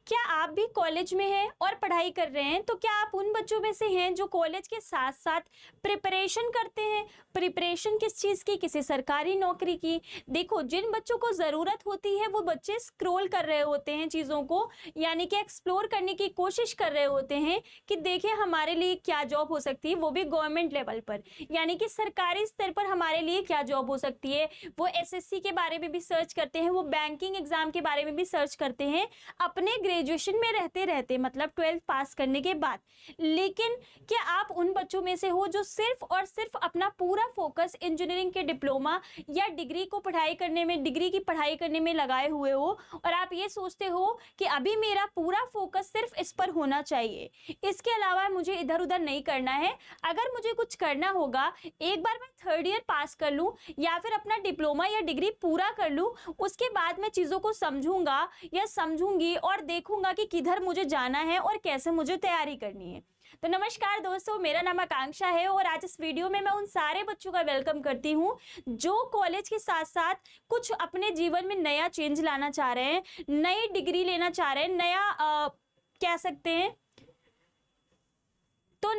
क्या आप भी कॉलेज में हैं और पढ़ाई कर रहे हैं? तो क्या आप उन बच्चों में से हैं जो कॉलेज के साथ साथ प्रिपरेशन करते हैं? प्रिपरेशन किस चीज़ की? किसी सरकारी नौकरी की। देखो, जिन बच्चों को ज़रूरत होती है वो बच्चे स्क्रॉल कर रहे होते हैं चीज़ों को, यानी कि एक्सप्लोर करने की कोशिश कर रहे होते हैं कि देखिए हमारे लिए क्या जॉब हो सकती है, वो भी गवर्नमेंट लेवल पर, यानी कि सरकारी स्तर पर हमारे लिए क्या जॉब हो सकती है। वो एसएससी के बारे में भी सर्च करते हैं, वो बैंकिंग एग्जाम के बारे में भी सर्च करते हैं अपने ग्रेजुएशन में रहते रहते, मतलब 12th पास करने के बाद। लेकिन क्या आप उन बच्चों में से हो जो सिर्फ और सिर्फ अपना पूरा फोकस इंजीनियरिंग के डिप्लोमा या डिग्री को पढ़ाई करने में, डिग्री की पढ़ाई करने में लगाए हुए हो और आप ये सोचते हो कि अभी मेरा पूरा फोकस सिर्फ इस पर होना चाहिए, इसके अलावा मुझे इधर उधर नहीं करना है। अगर मुझे कुछ करना होगा, एक बार मैं 3rd ईयर पास कर लूं या फिर अपना डिप्लोमा या डिग्री पूरा कर लूं, उसके बाद मैं चीज़ों को समझूंगा या समझूंगी और देखूंगा कि किधर मुझे जाना है और कैसे मुझे तैयारी करनी है। तो नमस्कार दोस्तों, मेरा नाम आकांक्षा है और आज इस वीडियो में मैं उन सारे बच्चों का वेलकम करती हूं जो कॉलेज के साथ साथ कुछ अपने जीवन में नया चेंज लाना चाह रहे हैं, नई डिग्री लेना चाह रहे हैं, नया कह सकते हैं। तो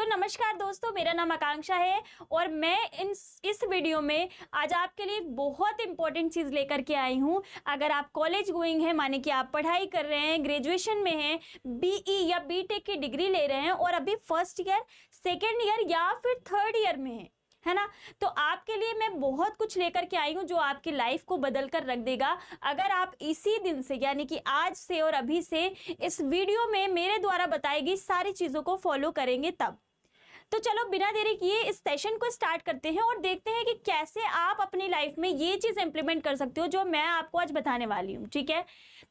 नमस्कार दोस्तों, मेरा नाम आकांक्षा है और मैं इस वीडियो में आज आपके लिए एक बहुत इंपॉर्टेंट चीज़ लेकर के आई हूँ। अगर आप कॉलेज गोइंग हैं, माने कि आप पढ़ाई कर रहे हैं, ग्रेजुएशन में हैं, बीई या बीटेक की डिग्री ले रहे हैं और अभी 1st ईयर, 2nd ईयर या फिर 3rd ईयर में हैं, है ना, तो आपके लिए मैं बहुत कुछ लेकर के आई हूँ जो आपकी लाइफ को बदल कर रख देगा। अगर आप इसी दिन से, यानी कि आज से और अभी से इस वीडियो में मेरे द्वारा बताई गई सारी चीज़ों को फॉलो करेंगे तब। तो चलो बिना देरी किए इस सेशन को स्टार्ट करते हैं और देखते हैं कि कैसे आप अपनी लाइफ में ये चीज़ इंप्लीमेंट कर सकते हो जो मैं आपको आज बताने वाली हूँ। ठीक है,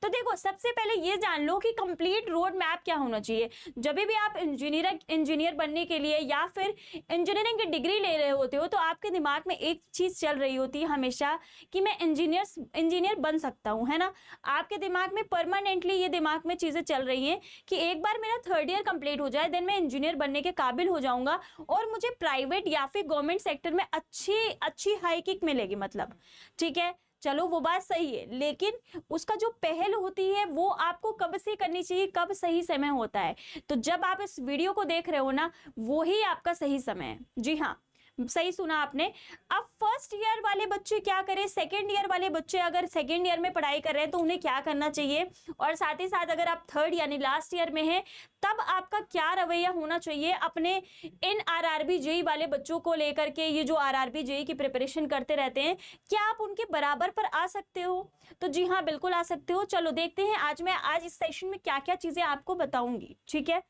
तो देखो, सबसे पहले ये जान लो कि कंप्लीट रोड मैप क्या होना चाहिए। जब भी आप इंजीनियर बनने के लिए या फिर इंजीनियरिंग की डिग्री ले रहे होते हो तो आपके दिमाग में एक चीज़ चल रही होती है हमेशा कि मैं इंजीनियर बन सकता हूँ, है ना। आपके दिमाग में परमानेंटली ये दिमाग में चीज़ें चल रही हैं कि एक बार मेरा 3rd ईयर कंप्लीट हो जाए, देन मैं इंजीनियर बनने के काबिल हो जाऊंगा और मुझे प्राइवेट या फिर गवर्नमेंट सेक्टर में अच्छी हाई किक मिलेगी, मतलब। ठीक है, चलो वो बात सही है, लेकिन उसका जो पहल होती है वो आपको कब से करनी चाहिए, कब सही समय होता है। तो जब आप इस वीडियो को देख रहे हो ना, वो ही आपका सही समय है। जी हाँ, सही सुना आपने। अब 1st ईयर वाले बच्चे क्या करें, 2nd ईयर वाले बच्चे अगर 2nd ईयर में पढ़ाई कर रहे हैं तो उन्हें क्या करना चाहिए, और साथ ही साथ अगर आप 3rd यानी लास्ट ईयर में हैं तब आपका क्या रवैया होना चाहिए अपने इन आरआरबी जेई वाले बच्चों को लेकर के। ये जो आरआरबी जेई की प्रिपरेशन करते रहते हैं, क्या आप उनके बराबर पर आ सकते हो? तो जी हाँ, बिल्कुल आ सकते हो। चलो देखते हैं आज इस सेशन में क्या क्या चीजें आपको बताऊंगी। ठीक है,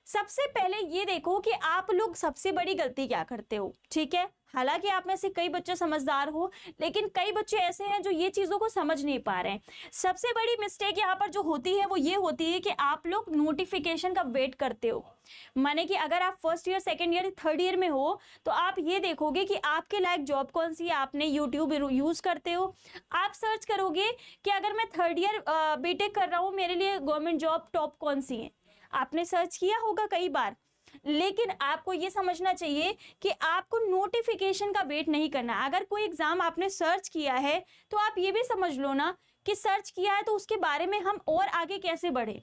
सबसे पहले ये देखो कि आप लोग सबसे बड़ी गलती क्या करते हो। ठीक है, हालांकि आप में से कई बच्चे समझदार हो, लेकिन कई बच्चे ऐसे हैं जो ये चीज़ों को समझ नहीं पा रहे हैं। सबसे बड़ी मिस्टेक यहाँ पर जो होती है वो ये होती है कि आप लोग नोटिफिकेशन का वेट करते हो। माने कि अगर आप 1st year, 2nd year, 3rd year में हो तो आप ये देखोगे कि आपके लायक जॉब कौन सी है। आपने यूट्यूब यूज़ करते हो, आप सर्च करोगे कि अगर मैं 3rd ईयर बीटेक कर रहा हूँ, मेरे लिए गवर्नमेंट जॉब टॉप कौन सी है। आपने सर्च किया होगा कई बार, लेकिन आपको ये समझना चाहिए कि आपको नोटिफिकेशन का वेट नहीं करना। अगर कोई एग्जाम आपने सर्च किया है तो आप ये भी समझ लो ना कि सर्च किया है तो उसके बारे में हम और आगे कैसे बढ़े।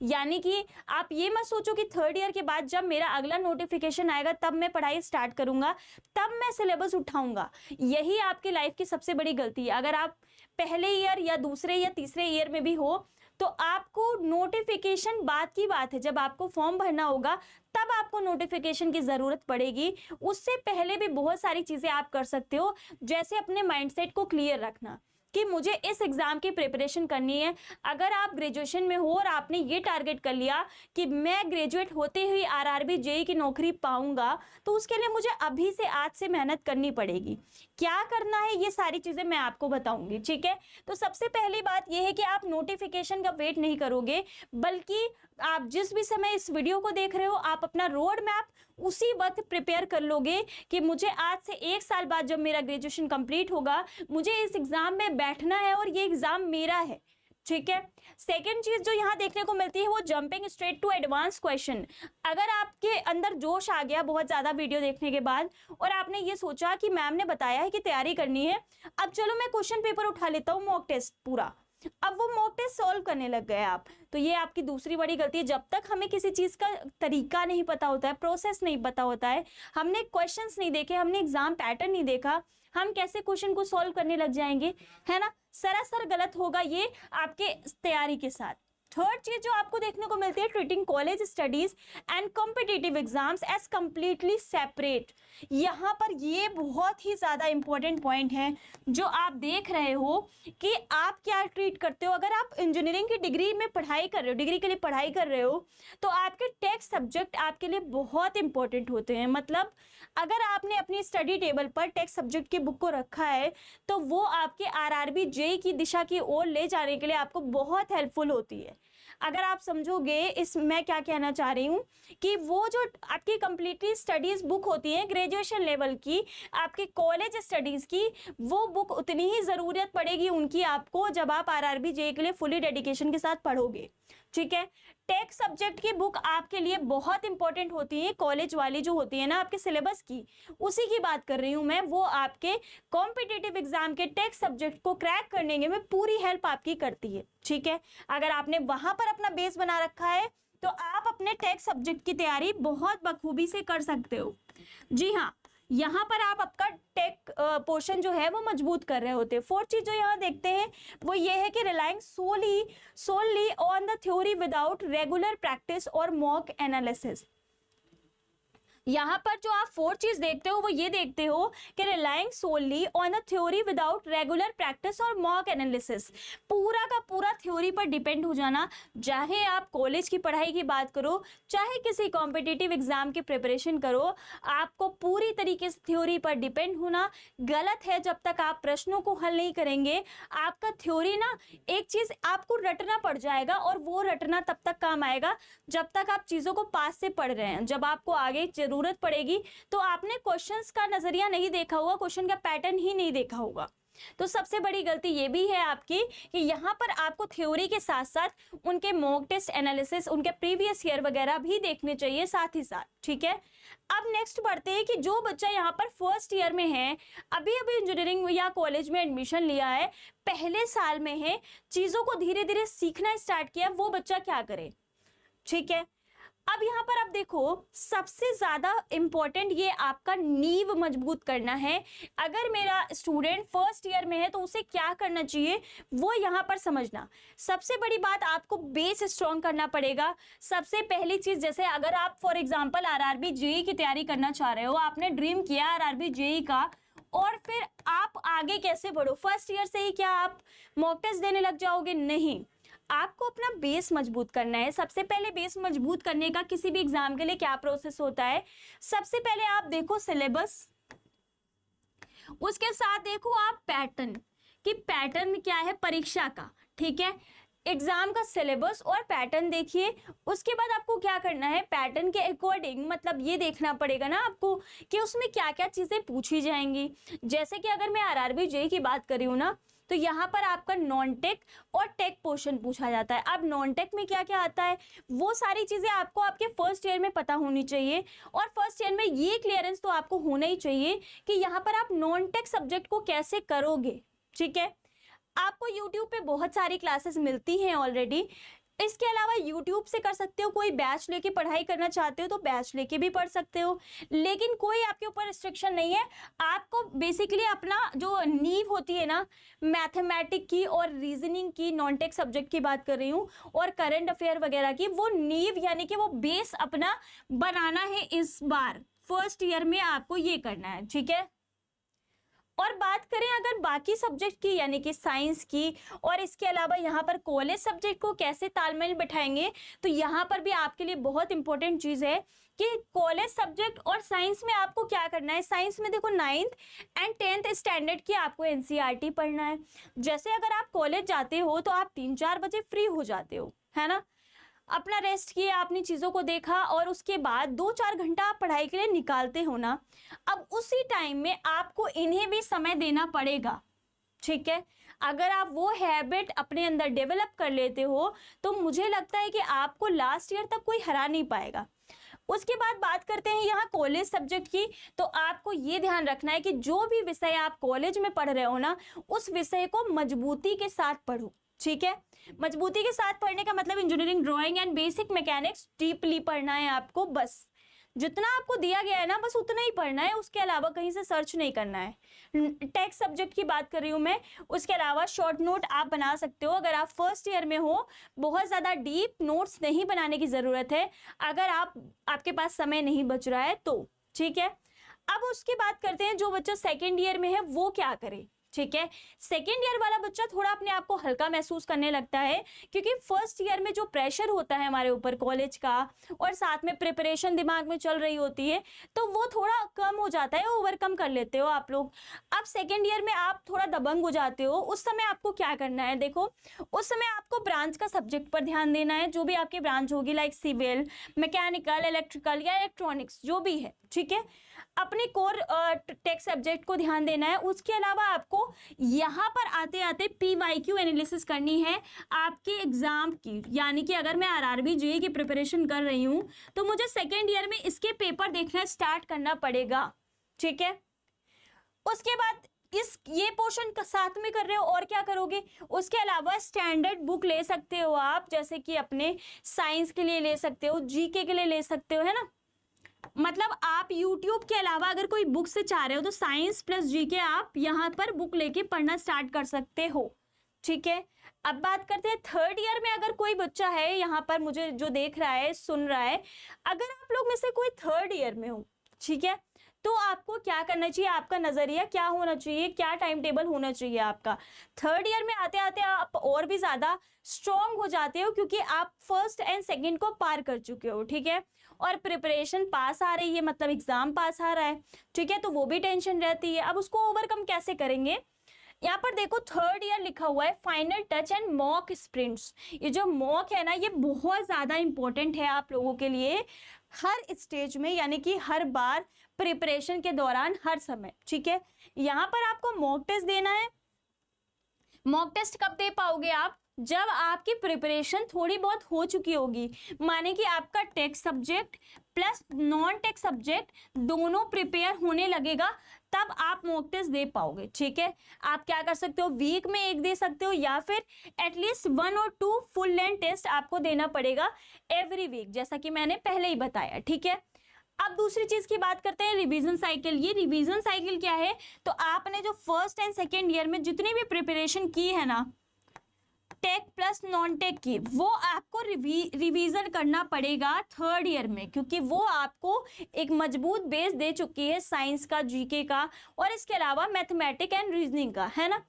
यानी कि आप ये मत सोचो कि 3rd ईयर के बाद जब मेरा अगला नोटिफिकेशन आएगा तब मैं पढ़ाई स्टार्ट करूंगा, तब मैं सिलेबस उठाऊंगा। यही आपकी लाइफ की सबसे बड़ी गलती है। अगर आप पहले ईयर या दूसरे या तीसरे ईयर में भी हो तो आपको नोटिफिकेशन बाद की बात है, जब आपको फॉर्म भरना होगा तब आपको नोटिफिकेशन की ज़रूरत पड़ेगी। उससे पहले भी बहुत सारी चीज़ें आप कर सकते हो, जैसे अपने माइंडसेट को क्लियर रखना कि मुझे इस एग्ज़ाम की प्रिपरेशन करनी है। अगर आप ग्रेजुएशन में हो और आपने ये टारगेट कर लिया कि मैं ग्रेजुएट होते ही आरआरबी जेई की नौकरी पाऊंगा, तो उसके लिए मुझे अभी से आज से मेहनत करनी पड़ेगी। क्या करना है ये सारी चीज़ें मैं आपको बताऊंगी। ठीक है, तो सबसे पहली बात यह है कि आप नोटिफिकेशन का वेट नहीं करोगे, बल्कि आप जिस भी समय इस वीडियो को देख रहे हो आप अपना रोड मैप उसी वक्त प्रिपेयर कर लोगे कि मुझे आज से 1 साल बाद जब मेरा ग्रेजुएशन कंप्लीट होगा, मुझे इस एग्जाम में बैठना है और ये एग्जाम मेरा है। ठीक है, सेकेंड चीज जो यहाँ देखने को मिलती है वो jumping straight to advance question. अगर आपके अंदर जोश आ गया बहुत ज्यादा वीडियो देखने के बाद और आपने ये सोचा कि मैम ने बताया है कि तैयारी करनी है, अब चलो मैं क्वेश्चन पेपर उठा लेता हूँ, मॉक टेस्ट पूरा, अब वो मॉक टेस्ट सॉल्व करने लग गए आप, तो ये आपकी दूसरी बड़ी गलती है। जब तक हमें किसी चीज़ का तरीका नहीं पता होता है, प्रोसेस नहीं पता होता है, हमने क्वेश्चंस नहीं देखे, हमने एग्जाम पैटर्न नहीं देखा, हम कैसे क्वेश्चन को सॉल्व करने लग जाएंगे, है ना। सरासर गलत होगा ये आपके तैयारी के साथ। थर्ड चीज जो आपको देखने को मिलती है, treating college studies and competitive exams as completely separate. यहाँ पर ये बहुत ही ज्यादा इंपॉर्टेंट पॉइंट है जो आप देख रहे हो कि आप क्या ट्रीट करते हो। अगर आप इंजीनियरिंग की डिग्री में पढ़ाई कर रहे हो, डिग्री के लिए पढ़ाई कर रहे हो, तो आपके टेक्स्ट सब्जेक्ट आपके लिए बहुत इंपॉर्टेंट होते हैं। मतलब अगर आपने अपनी स्टडी टेबल पर टेक्स्ट सब्जेक्ट की बुक को रखा है तो वो आपके आरआरबी जेईई की दिशा की ओर ले जाने के लिए आपको बहुत हेल्पफुल होती है। अगर आप समझोगे इस मैं क्या कहना चाह रही हूँ कि वो जो आपकी कंप्लीटली स्टडीज बुक होती है ग्रेजुएशन लेवल की, आपके कॉलेज स्टडीज की, वो बुक उतनी ही ज़रूरत पड़ेगी उनकी आपको जब आप आरआरबी जेईई के लिए फुली डेडिकेशन के साथ पढ़ोगे। ठीक है, टेक्स्ट सब्जेक्ट की बुक आपके लिए बहुत इंपॉर्टेंट होती है, कॉलेज वाली जो होती है ना आपके सिलेबस की, उसी की बात कर रही हूँ मैं। वो आपके कॉम्पिटिटिव एग्जाम के टेक्स्ट सब्जेक्ट को क्रैक करने में पूरी हेल्प आपकी करती है। ठीक है, अगर आपने वहां पर अपना बेस बना रखा है तो आप अपने टेक्स्ट सब्जेक्ट की तैयारी बहुत बखूबी से कर सकते हो। जी हाँ, यहाँ पर आप आपका टेक पोर्शन जो है वो मजबूत कर रहे होते हैं। फोर्थ चीज जो यहाँ देखते हैं वो ये है कि relying solely on the theory without regular practice और मॉक एनालिसिस। यहाँ पर जो आप फोर्थ चीज देखते हो वो ये देखते हो कि relying solely on the theory without regular practice और मॉक एनालिसिस। पूरा का पूरा थ्योरी पर डिपेंड हो जाना, चाहे आप कॉलेज की पढ़ाई की बात करो, चाहे किसी कॉम्पिटिटिव एग्जाम की प्रिपरेशन करो, आपको पूरी तरीके से थ्योरी पर डिपेंड होना गलत है। जब तक आप प्रश्नों को हल नहीं करेंगे, आपका थ्योरी ना एक चीज आपको रटना पड़ जाएगा, और वो रटना तब तक काम आएगा जब तक आप चीजों को पास से पढ़ रहे हैं। जब आपको आगे जरूरत पड़ेगी तो आपने क्वेश्चंस का नजरिया नहीं देखा होगा, क्वेश्चन का पैटर्न ही नहीं देखा होगा। तो सबसे बड़ी गलती ये भी है आपकी कि यहाँ पर आपको थ्योरी के साथ साथ उनके मॉक टेस्ट एनालिसिस, उनके प्रीवियस ईयर वगैरह भी देखने चाहिए साथ ही साथ। ठीक है, अब नेक्स्ट बढ़ते हैं कि जो बच्चा यहाँ पर फर्स्ट ईयर में है, अभी अभी इंजीनियरिंग या कॉलेज में एडमिशन लिया है, पहले साल में है, चीजों को धीरे धीरे सीखना स्टार्ट किया, वो बच्चा क्या करे। ठीक है, अब यहाँ पर आप देखो सबसे ज्यादा इंपॉर्टेंट ये आपका नींव मजबूत करना है। अगर मेरा स्टूडेंट फर्स्ट ईयर में है तो उसे क्या करना चाहिए वो यहाँ पर समझना। सबसे बड़ी बात, आपको बेस स्ट्रॉन्ग करना पड़ेगा। सबसे पहली चीज, जैसे अगर आप फॉर एग्जांपल आरआरबी जेईई की तैयारी करना चाह रहे हो, आपने ड्रीम किया आरआरबी जेईई का, और फिर आप आगे कैसे बढ़ो, फर्स्ट ईयर से ही क्या आप मॉक टेस्ट देने लग जाओगे? नहीं, आपको अपना बेस मजबूत करना है। सबसे पहले बेस मजबूत करने का किसी भी एग्जाम के लिए क्या प्रोसेस होता है, सबसे पहले आप देखो सिलेबस, उसके साथ देखो आप पैटर्न, कि पैटर्न क्या है परीक्षा का। ठीक है, एग्जाम का सिलेबस और पैटर्न देखिए। उसके बाद आपको क्या करना है, पैटर्न के अकॉर्डिंग मतलब ये देखना पड़ेगा ना आपको कि उसमें क्या क्या चीजें पूछी जाएंगी। जैसे कि अगर मैं आरआरबी जेईई की बात कर रही हूँ ना, तो यहाँ पर आपका नॉन टेक और टेक पोर्शन पूछा जाता है। अब नॉन टेक में क्या क्या आता है वो सारी चीजें आपको आपके फर्स्ट ईयर में पता होनी चाहिए, और फर्स्ट ईयर में ये क्लियरेंस तो आपको होना ही चाहिए कि यहाँ पर आप नॉन टेक सब्जेक्ट को कैसे करोगे। ठीक है, आपको YouTube पे बहुत सारी क्लासेस मिलती हैं ऑलरेडी। इसके अलावा YouTube से कर सकते हो, कोई बैच लेके पढ़ाई करना चाहते हो तो बैच लेके भी पढ़ सकते हो, लेकिन कोई आपके ऊपर रिस्ट्रिक्शन नहीं है। आपको बेसिकली अपना जो नींव होती है ना मैथमेटिक की और रीजनिंग की, नॉन टेक सब्जेक्ट की बात कर रही हूँ, और करंट अफेयर वगैरह की, वो नींव यानी कि वो बेस अपना बनाना है। इस बार फर्स्ट ईयर में आपको ये करना है। ठीक है, और बात करें अगर बाकी सब्जेक्ट की यानी कि साइंस की, और इसके अलावा यहाँ पर कॉलेज सब्जेक्ट को कैसे तालमेल बिठाएंगे, तो यहाँ पर भी आपके लिए बहुत इंपॉर्टेंट चीज है कि कॉलेज सब्जेक्ट और साइंस में आपको क्या करना है। साइंस में देखो 9th एंड 10th स्टैंडर्ड की आपको एनसीईआरटी पढ़ना है। जैसे अगर आप कॉलेज जाते हो तो आप 3-4 बजे फ्री हो जाते हो, है ना, अपना रेस्ट किया, आपने चीज़ों को देखा, और उसके बाद 2-4 घंटा आप पढ़ाई के लिए निकालते हो ना। अब उसी टाइम में आपको इन्हें भी समय देना पड़ेगा। ठीक है, अगर आप वो हैबिट अपने अंदर डेवलप कर लेते हो तो मुझे लगता है कि आपको लास्ट ईयर तक कोई हरा नहीं पाएगा। उसके बाद बात करते हैं यहाँ कॉलेज सब्जेक्ट की, तो आपको ये ध्यान रखना है कि जो भी विषय आप कॉलेज में पढ़ रहे हो ना, उस विषय को मजबूती के साथ पढ़ो। ठीक है। मजबूती के साथ पढ़ने का मतलब engineering drawing and basic mechanics deeply पढ़ना है आपको, बस जितना आपको दिया गया है ना बस उतना ही पढ़ना है, उसके अलावा कहीं से सर्च नहीं करना है। टेक्स्ट सब्जेक्ट की बात कर रही हूँ मैं, उसके अलावा शॉर्ट नोट आप बना सकते हो अगर आप फर्स्ट ईयर में हो। बहुत ज़्यादा डीप नोट्स नहीं बनाने की ज़रूरत है अगर आपके पास समय नहीं बच रहा है तो, ठीक है। अब उसकी बात करते हैं जो बच्चा सेकेंड ईयर में है वो क्या करे, ठीक है। सेकेंड ईयर वाला बच्चा थोड़ा अपने आप को हल्का महसूस करने लगता है क्योंकि फर्स्ट ईयर में जो प्रेशर होता है हमारे ऊपर कॉलेज का और साथ में प्रिपरेशन दिमाग में चल रही होती है तो वो थोड़ा कम हो जाता है, ओवरकम कर लेते हो आप लोग। अब सेकेंड ईयर में आप थोड़ा दबंग हो जाते हो, उस समय आपको क्या करना है, देखो उस समय आपको ब्रांच का सब्जेक्ट पर ध्यान देना है, जो भी आपकी ब्रांच होगी लाइक सिविल, मैकेनिकल, इलेक्ट्रिकल या इलेक्ट्रॉनिक्स जो भी है, ठीक है। अपने कोर टेक्स्ट सब्जेक्ट को ध्यान देना है। उसके अलावा आपको यहाँ पर आते आते PYQ एनालिसिस करनी है आपके एग्जाम की, यानी कि अगर मैं RRB JEE की प्रिपरेशन कर रही हूँ तो मुझे सेकेंड ईयर में इसके पेपर देखना स्टार्ट करना पड़ेगा, ठीक है। उसके बाद ये पोर्शन साथ में कर रहे हो और क्या करोगे, उसके अलावा स्टैंडर्ड बुक ले सकते हो आप, जैसे कि अपने साइंस के लिए ले सकते हो, GK के लिए ले सकते हो, है ना। मतलब आप YouTube के अलावा अगर कोई बुक से चाह रहे हो तो साइंस प्लस GK आप यहाँ पर बुक लेके पढ़ना स्टार्ट कर सकते हो, ठीक है। अब बात करते हैं थर्ड ईयर में अगर कोई बच्चा है यहाँ पर मुझे जो देख रहा है सुन रहा है, अगर आप लोग में से कोई थर्ड ईयर में हो, ठीक है, तो आपको क्या करना चाहिए, आपका नजरिया क्या होना चाहिए, क्या टाइम टेबल होना चाहिए आपका। थर्ड ईयर में आते आते आप और भी ज्यादा स्ट्रॉन्ग हो जाते हो क्योंकि आप फर्स्ट एंड सेकंड को पार कर चुके हो, ठीक है, और प्रिपरेशन पास आ रही है, मतलब एग्जाम पास आ रहा है, ठीक है, तो वो भी टेंशन रहती है। अब उसको ओवरकम कैसे करेंगे, यहाँ पर देखो थर्ड ईयर लिखा हुआ है final touch and mock sprints. ये जो मॉक है ना ये बहुत ज्यादा इंपॉर्टेंट है आप लोगों के लिए हर स्टेज में, यानी कि हर बार प्रिपरेशन के दौरान हर समय, ठीक है। यहाँ पर आपको मॉक टेस्ट देना है। मॉक टेस्ट कब दे पाओगे आप, जब आपकी प्रिपरेशन थोड़ी बहुत हो चुकी होगी, माने कि आपका text subject plus non text subject दोनों प्रिपेयर होने लगेगा, तब आप मॉक टेस्ट दे पाओगे, ठीक है। आप क्या कर सकते हो, वीक में एक दे सकते हो या फिर एटलीस्ट 1 और 2 फुल लेंथ टेस्ट आपको देना पड़ेगा एवरी वीक, जैसा कि मैंने पहले ही बताया, ठीक है। अब दूसरी चीज की बात करते हैं रिवीजन साइकिल। ये रिवीजन साइकिल क्या है, तो आपने जो फर्स्ट एंड सेकेंड ईयर में जितनी भी प्रिपरेशन की है ना टेक प्लस नॉन टेक की, वो आपको रिवीजन करना पड़ेगा थर्ड ईयर में, क्योंकि वो आपको एक मजबूत बेस दे चुकी है साइंस का, GK का और इसके अलावा मैथमेटिक एंड रीजनिंग का, है ना।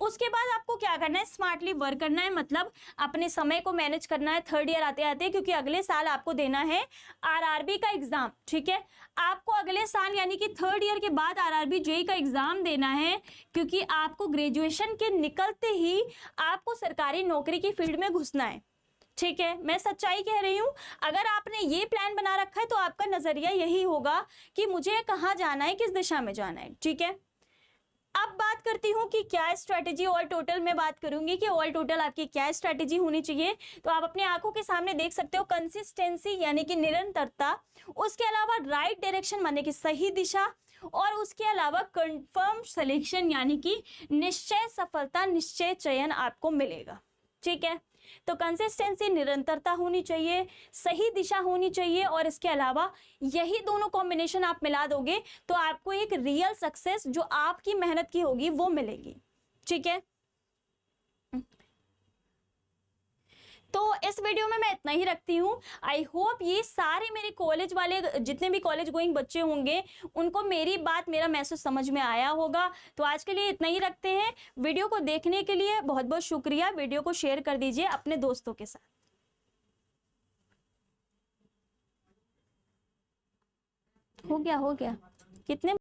उसके बाद आपको क्या करना है, स्मार्टली वर्क करना है, मतलब अपने समय को मैनेज करना है थर्ड ईयर आते आते, क्योंकि अगले साल आपको देना है RRB का एग्जाम, ठीक है। आपको अगले साल यानी कि थर्ड ईयर के बाद RRB JEE का एग्जाम देना है, क्योंकि आपको ग्रेजुएशन के निकलते ही आपको सरकारी नौकरी की फील्ड में घुसना है, ठीक है। मैं सच्चाई कह रही हूं, अगर आपने ये प्लान बना रखा है तो आपका नजरिया यही होगा कि मुझे कहाँ जाना है, किस दिशा में जाना है, ठीक है। अब बात करती हूँ कि क्या स्ट्रैटेजी ऑल टोटल में बात करूंगी कि ऑल टोटल आपकी क्या स्ट्रैटेजी होनी चाहिए। तो आप अपनी आंखों के सामने देख सकते हो कंसिस्टेंसी यानी कि निरंतरता, उसके अलावा राइट डायरेक्शन माने कि सही दिशा, और उसके अलावा कंफर्म सिलेक्शन यानी कि निश्चय सफलता, निश्चय चयन आपको मिलेगा, ठीक है। तो कंसिस्टेंसी, निरंतरता होनी चाहिए, सही दिशा होनी चाहिए, और इसके अलावा यही दोनों कॉम्बिनेशन आप मिला दोगे तो आपको एक रियल सक्सेस जो आपकी मेहनत की होगी वो मिलेगी, ठीक है। तो इस वीडियो में मैं इतना ही रखती हूँ। आई होप ये सारे मेरे कॉलेज वाले जितने भी कॉलेज गोइंग बच्चे होंगे उनको मेरी बात, मेरा मैसेज समझ में आया होगा। तो आज के लिए इतना ही रखते हैं। वीडियो को देखने के लिए बहुत बहुत शुक्रिया। वीडियो को शेयर कर दीजिए अपने दोस्तों के साथ। हो गया कितने